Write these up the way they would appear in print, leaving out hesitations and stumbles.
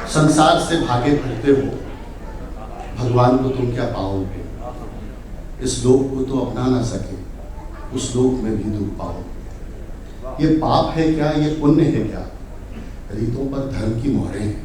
संसार से भागे फिरते हो, भगवान को तुम क्या पाओगे? इस लोक को तो अपना ना सके, उस लोक में भी दुख पाओगे। ये पाप है क्या, ये पुण्य है क्या? रीतों पर धर्म की मोहरें हैं।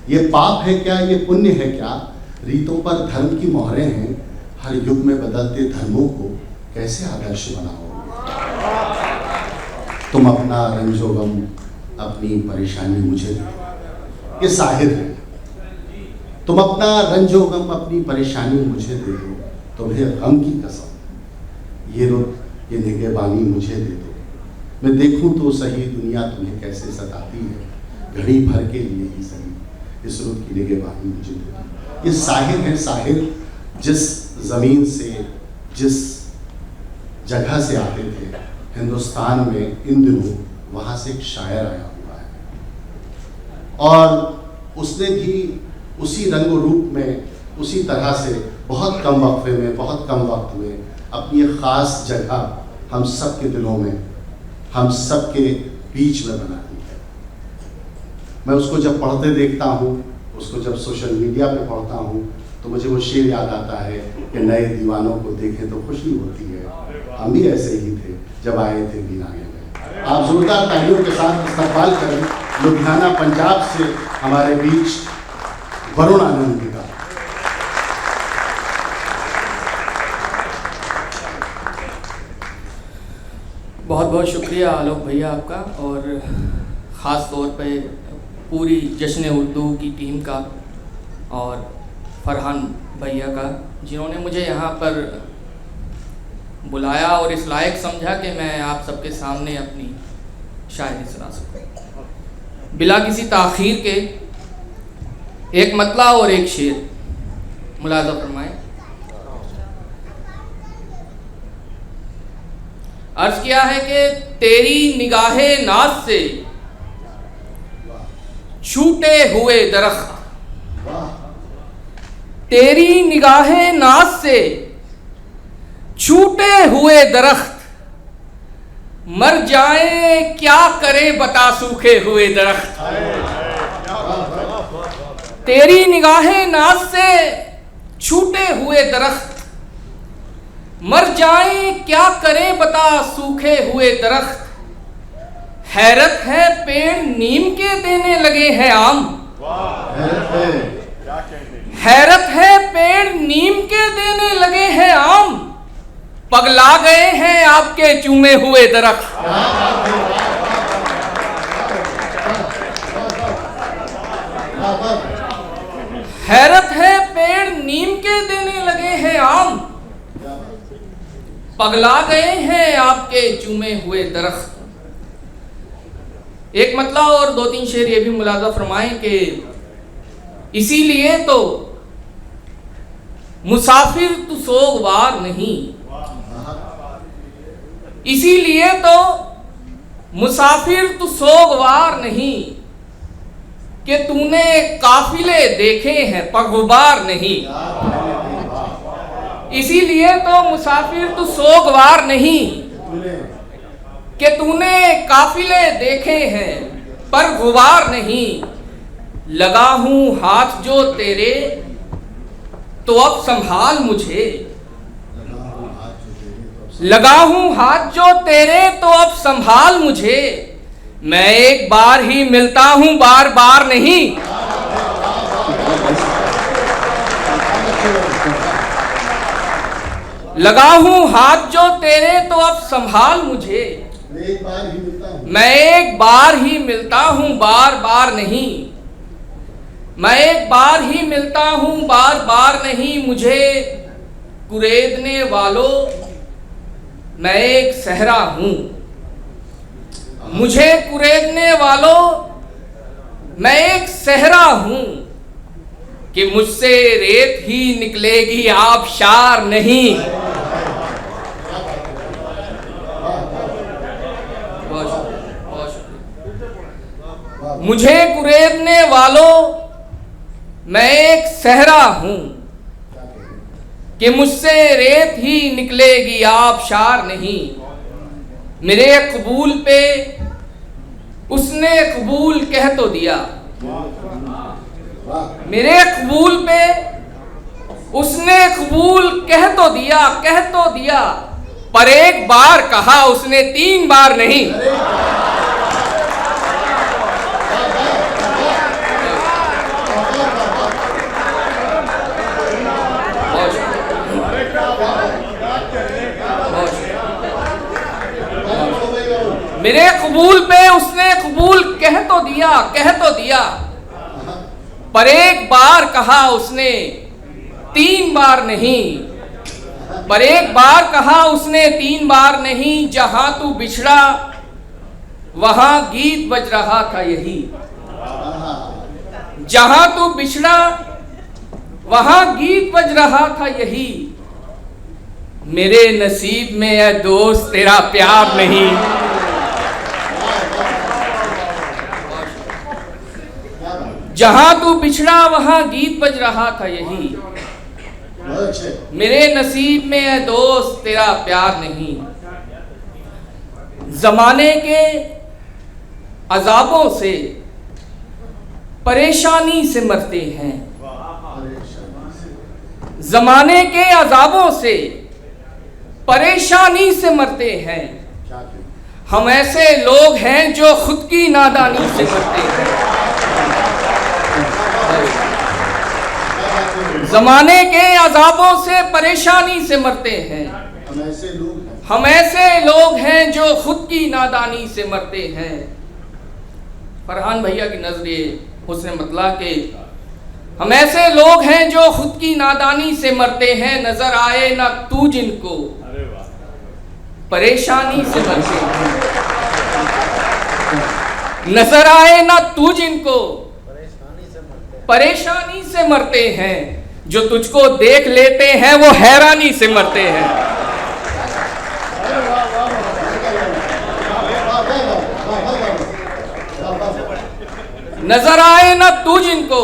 ये पाप है क्या, ये पुण्य है क्या? रीतों पर धर्म की मोहरें हैं। हर युग में बदलते धर्मों को कैसे आदर्श बनाओगे? तुम अपना रंजोगम, अपनी परेशानी मुझे दे दो। ये साहिर है। तुम अपना रंजोगम, अपनी परेशानी मुझे दे दो। तुम्हें गम की कसम, ये रुत, ये निगहबानी मुझे दे दो। मैं देखूं तो सही दुनिया तुम्हें कैसे सताती है। घड़ी भर के लिए ही सही इस रुत की निगहबानी मुझे दे दो। ये साहिर है, साहिर जिस जमीन से, जिस जगह से आते थे हिंदुस्तान में, इन दिनों वहाँ से एक शायर आया हुआ है और उसने भी उसी रंग रूप में, उसी तरह से बहुत कम वक्फे में, बहुत कम वक्त में अपनी एक ख़ास जगह हम सब के दिलों में, हम सब के बीच में बना दी है। मैं उसको जब पढ़ते देखता हूँ, उसको जब सोशल मीडिया पे पढ़ता हूँ, तो मुझे वो शेर याद आता है कि नए दीवानों को देखें तो खुशी होती है। हम भी ऐसे ही थे जब आए थे वीराने में। आप जोरदार तालियों के साथ इस्तकबाल करें लुधियाना पंजाब से हमारे बीच वरुण आनंद जी का। बहुत बहुत शुक्रिया आलोक भैया आपका, और ख़ास तौर पे पूरी जश्न उर्दू की टीम का और फरहान भैया का, जिन्होंने मुझे यहाँ पर बुलाया और इस लायक समझा कि मैं आप सबके सामने अपनी शायरी सुना सकूँ। बिला किसी ताख़ीर के एक मतला और एक शेर, मुलाज़ा फरमाएं। अर्ज़ किया है कि तेरी निगाहे नाज से छूटे हुए दरख्त, तेरी निगाहे नाज से छूटे हुए दरख्त, मर जाए क्या करे बता सूखे हुए दरख्त। तेरी निगाहे नाज से छूटे हुए दरख्त, मर जाए क्या करे बता सूखे हुए दरख्त। हैरत है पेड़ नीम के देने लगे हैं आम, हैरत है पेड़ नीम के देने लगे हैं आम, पगला गए हैं आपके चूमे हुए दरख्त। हैरत है पेड़ नीम के देने लगे हैं आम, पगला गए हैं आपके चूमे हुए दरख्त। एक मतला और दो तीन शेर ये भी मुलाजा फरमाएं कि इसीलिए तो मुसाफिर तू सोगवार नहीं, इसीलिए तो मुसाफिर तू सोगवार नहीं, कि तूने काफिले देखे हैं पर गुबार नहीं। इसीलिए तो मुसाफिर तू सोगवार नहीं, कि तूने काफिले देखे हैं पर गुबार नहीं। लगा हूं हाथ जो तेरे तो अब संभाल मुझे, लगा हूं हाथ जो तेरे तो अब संभाल मुझे। मैं एक बार ही मिलता हूं बार बार नहीं, लगा हूं हाथ जो तेरे तो अब संभाल मुझे। मैं एक बार ही मिलता हूं बार बार नहीं, मैं एक बार ही मिलता हूं बार बार नहीं। मुझे कुरेदने वालों मैं एक सहरा हूं, मुझे कुरेदने वालों मैं एक सहरा हूं, कि मुझसे रेत ही निकलेगी आबशार नहीं। मुझे कुरेदने वालों मैं एक सहरा हूं, कि मुझसे रेत ही निकलेगी आबशार नहीं। मेरे कबूल पे उसने कबूल कह तो दिया, मेरे कबूल पे उसने कबूल कह तो दिया, पर एक बार कहा उसने 3 बार नहीं। मेरे कबूल पे उसने कबूल कह तो दिया, पर एक बार कहा उसने 3 बार नहीं। पर एक बार कहा उसने 3 बार नहीं। जहां तू बिछड़ा वहां गीत बज रहा था यही। जहां तू बिछड़ा वहां गीत बज रहा था यही। मेरे नसीब में है दोस्त तेरा प्यार नहीं। जहां तू बिछड़ा वहां गीत बज रहा था यही। मेरे नसीब में है दोस्त तेरा प्यार नहीं। जमाने के अजाबों से परेशानी से मरते हैं। जमाने के अजाबों से परेशानी से मरते हैं। हम ऐसे लोग हैं जो खुद की नादानी से मरते हैं। जमाने के अजाबों से परेशानी से मरते हैं। हम ऐसे लोग हैं जो खुद की नादानी से मरते हैं। फरहान भैया की नजरिए हुस्न मतला के हम ऐसे लोग हैं जो खुद की नादानी से मरते हैं। नजर आए ना तू जिनको परेशानी से मरते हैं। नजर आए ना तू जिनको परेशानी से मरते हैं। जो तुझको देख लेते हैं वो हैरानी से मरते हैं। नजर आए ना तू जिनको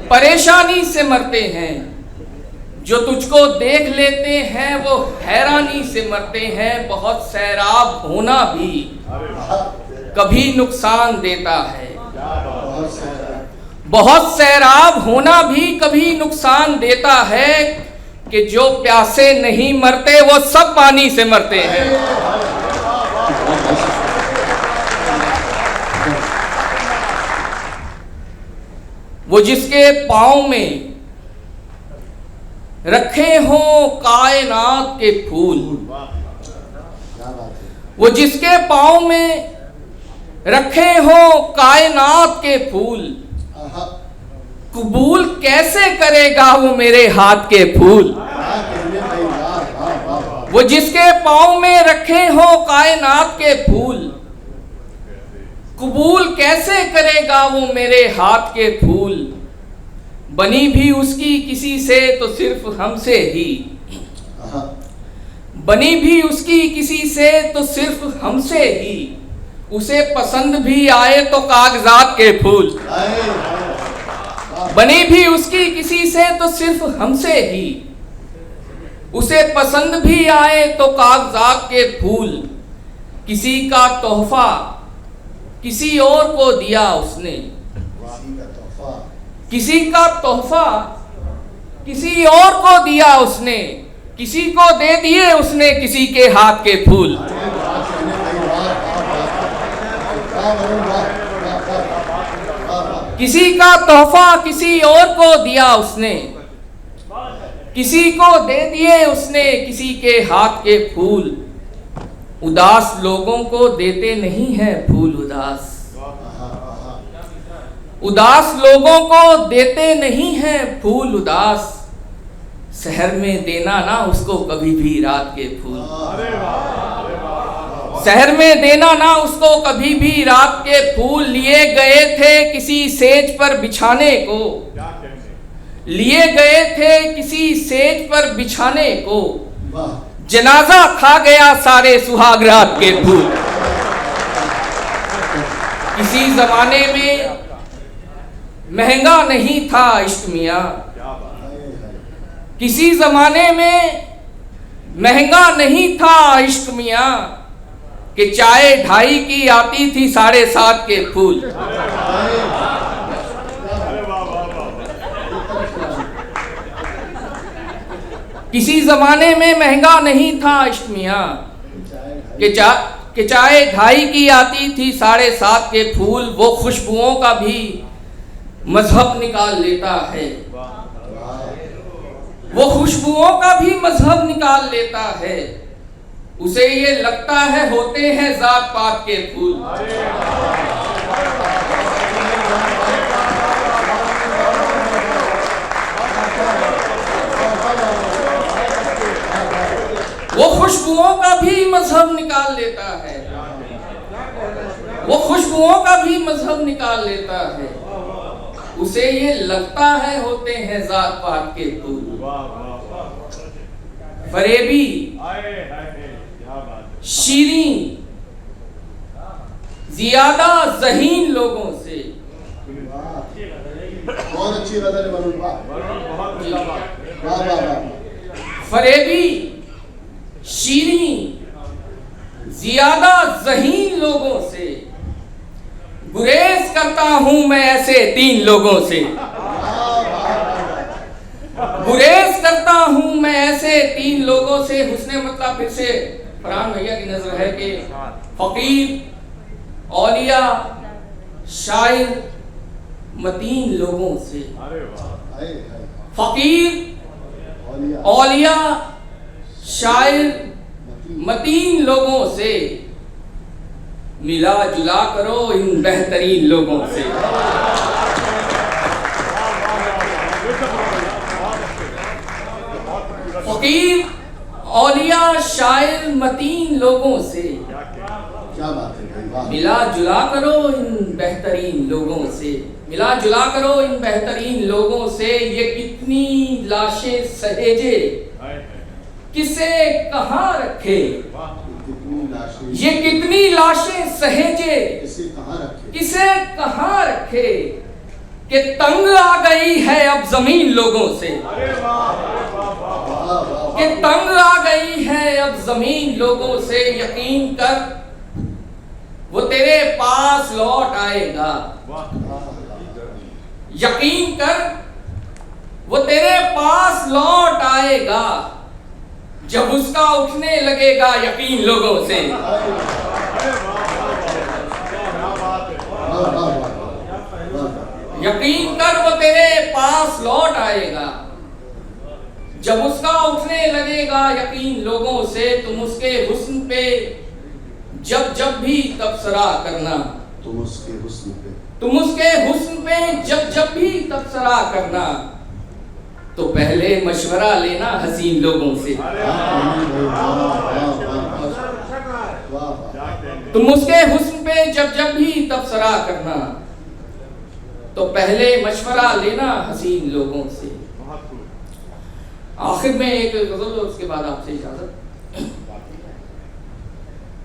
परेशानी से मरते हैं। जो तुझको देख लेते हैं वो हैरानी से मरते हैं। बहुत सैराब होना भी कभी नुकसान देता है। बहुत सैराब होना भी कभी नुकसान देता है। कि जो प्यासे नहीं मरते वो सब पानी से मरते हैं। वो जिसके पांव में रखे हों कायनात के फूल। वो जिसके पांव में रखे हों कायनात के फूल। कबूल कैसे करेगा वो मेरे हाथ के फूल। वो जिसके पांव में रखे हो कायनात के फूल। कबूल कैसे करेगा वो मेरे हाथ के फूल। बनी भी उसकी किसी से तो सिर्फ हमसे ही। बनी भी उसकी किसी से तो सिर्फ हमसे ही। उसे पसंद भी आए तो कागजात के फूल। बनी भी उसकी किसी से तो सिर्फ हमसे ही। उसे पसंद भी आए तो कागजात के फूल। किसी का तोहफा किसी और को दिया उसने। किसी का तोहफा किसी और को दिया उसने। किसी को दे दिए उसने किसी के हाथ के फूल। किसी का तोहफा किसी और को दिया उसने। किसी को दे दिए उसने किसी के हाथ के फूल। उदास लोगों को देते नहीं है फूल उदास। उदास लोगों को देते नहीं है फूल उदास। शहर में देना ना उसको कभी भी रात के फूल। शहर में देना ना उसको कभी भी रात के फूल। लिए गए थे किसी सेज पर बिछाने को। लिए गए थे किसी सेज पर बिछाने को। जनाजा खा गया सारे सुहाग रात के फूल। किसी जमाने में महंगा नहीं था इश्क मियां। किसी जमाने में महंगा नहीं था इश्क मियां। कि चाय 2.5 की आती थी 7.5 के फूल। किसी जमाने में महंगा नहीं था इश्क मियां कि चाय 2.5 की आती थी 7.5 के फूल। वो खुशबुओं का भी मजहब निकाल लेता है, वो खुशबुओं का भी मजहब निकाल लेता है। उसे ये लगता है होते हैं जात पात के फूल। वो खुशबुओं का भी मजहब निकाल लेता है, वो खुशबुओं का भी मजहब निकाल लेता है। उसे ये लगता है होते हैं जात पात के फूल। फरेबी, शीरीं, ज्यादा ज़हीन लोगों से। बहुत अच्छी गजल है वरुण, फरेबी, शीरीं, ज्यादा ज़हीन लोगों से गुरेज करता हूं मैं ऐसे 3 लोगों से। गुरेज करता हूं मैं ऐसे 3 लोगों से। हुस्ने मतलब फिर से फरहान भैया की नजर है कि फकीर, औलिया, शायर, मतीन लोगों से। फकीर, औलिया, शायर, मतीन लोगों से मिला जुला करो इन बेहतरीन लोगों से। फकीर, औलिया, शायर, मतीन लोगों से क्या बात है, मिला जुला करो इन बेहतरीन लोगों से। मिला जुला करो इन बेहतरीन लोगों से। ये कितनी लाशें सहेजे किसे कहाँ रखे, ये कितनी लाशें सहेजे किसे कहाँ रखे, कि तंग आ गई है अब जमीन लोगों से। कि तंग आ गई है अब जमीन लोगों से। यकीन कर वो तेरे पास लौट आएगा। यकीन कर वो तेरे पास लौट आएगा जब उसका उठने लगेगा यकीन लोगों से। यकीन कर वो तेरे पास लौट आएगा जब उसका उठने लगेगा यकीन लोगों से। तुम उसके हुस्न पे जब जब भी तबसरा करना, तुम उसके हुस्न पे, तुम उसके हुस्न पे जब जब भी तबसरा करना, तो पहले मशवरा लेना हसीन लोगों से। तुम उसके हुस्न पे जब जब भी तबसरा करना, तो पहले मशवरा लेना हसीन लोगों से। आखिर में एक गजल और उसके बाद आपसे इजाजत।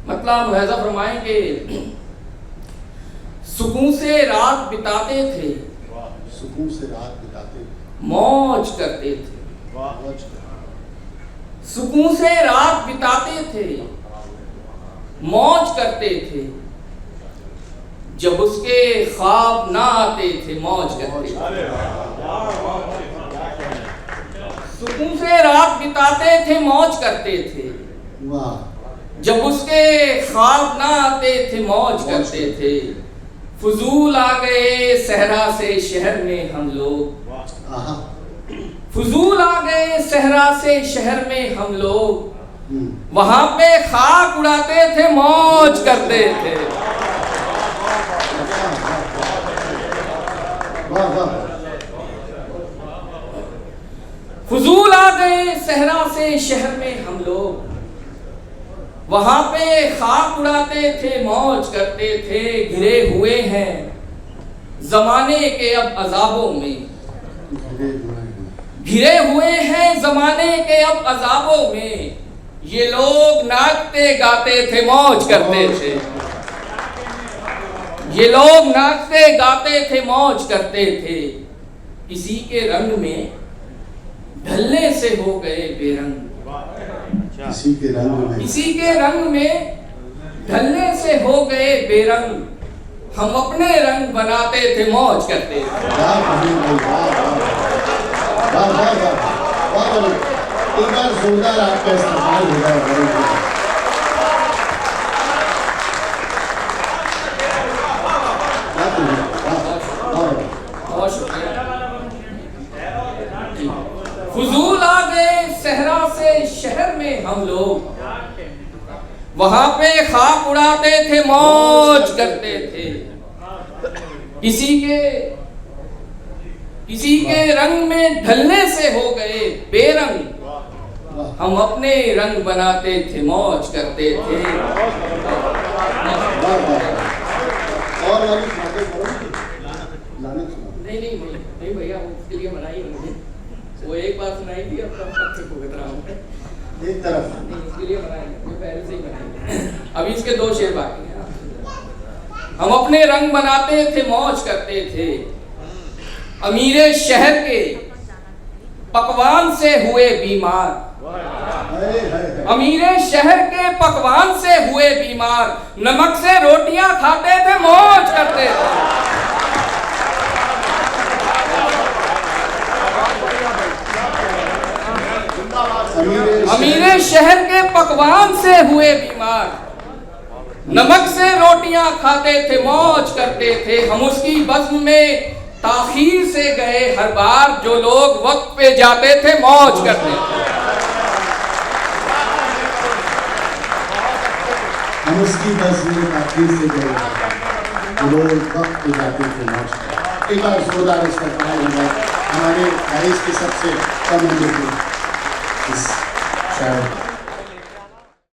मतलब मुलाहिजा फरमाएं कि सुकून से रात बिताते थे, सुकून से रात बिताते, मौज करते थे। सुकून से रात बिताते थे, मौज करते थे। जब उसके ख्वाब ना आते थे मौज करते थे। सुकून से रात बिताते थे, मौज करते थे। जब उसके ख्वाब ना आते थे मौज करते थे। फजूल आ गए सहरा से शहर में हम लोग, फजूल आ गए सहरा से शहर में हम लोग। वहां पे खाक उड़ाते थे, मौज करते थे। फजूल आ गए सहरा से शहर में हम लोग। वहां पे खाक उड़ाते थे, मौज करते थे। घिरे हुए हैं जमाने के अब अजाबों में, घिरे हुए हैं जमाने के अब अजाबों में। ये लोग नाचते गाते थे, मौज करते थे। ये लोग नाचते गाते थे, मौज करते थे। किसी के रंग में ढलने से हो गए बेरंग, किसी के रंग में, किसी के रंग में ढलने से हो गए बेरंग, हम अपने रंग बनाते थे मौज करते थे। वाह भाई, वाह वाह वाह वाह वाह वाह। एक बार जोरदार आपका इस्तेमाल हो जाए। बहुत शुक्रिया। फुजूल आ गए सहरा से शहर में हम लोग, वहां पे खाक उड़ाते थे मौज करते थे। किसी के रंग में ढलने से हो गए बेरंग, हम अपने रंग बनाते थे मौज करते थे। नहीं भैया, उसके लिए बनाई है मुझे, वो एक बार सुनाई थी, अब तक से भुगत रहा हूँ एक तरफ। नहीं, इसके लिए बनाई है, ये पहले से ही बनाई है। अभी इसके 2 शेर बाकी हैं। हम अपने रंग बनाते थे मौज करते थे, अमीरे शहर के पकवान से हुए बीमार, अमीरे शहर के पकवान से हुए बीमार, नमक से रोटियां खाते थे मौज करते थे। अमीरे शहर के पकवान से हुए बीमार, नमक से रोटियां खाते थे मौज करते थे। हम उसकी बज़्म में ताखीर से गए हर बार, जो लोग वक्त पे जाते थे मौज करते थे। हम उसकी बज़्म में ताखीर से गए, जो लोग वक्त पे जाते थे मौज करते थे। एक बार जोरदार इसका ताली हो जाए हमारे गाइस के सबसे कम उम्र के इस शायर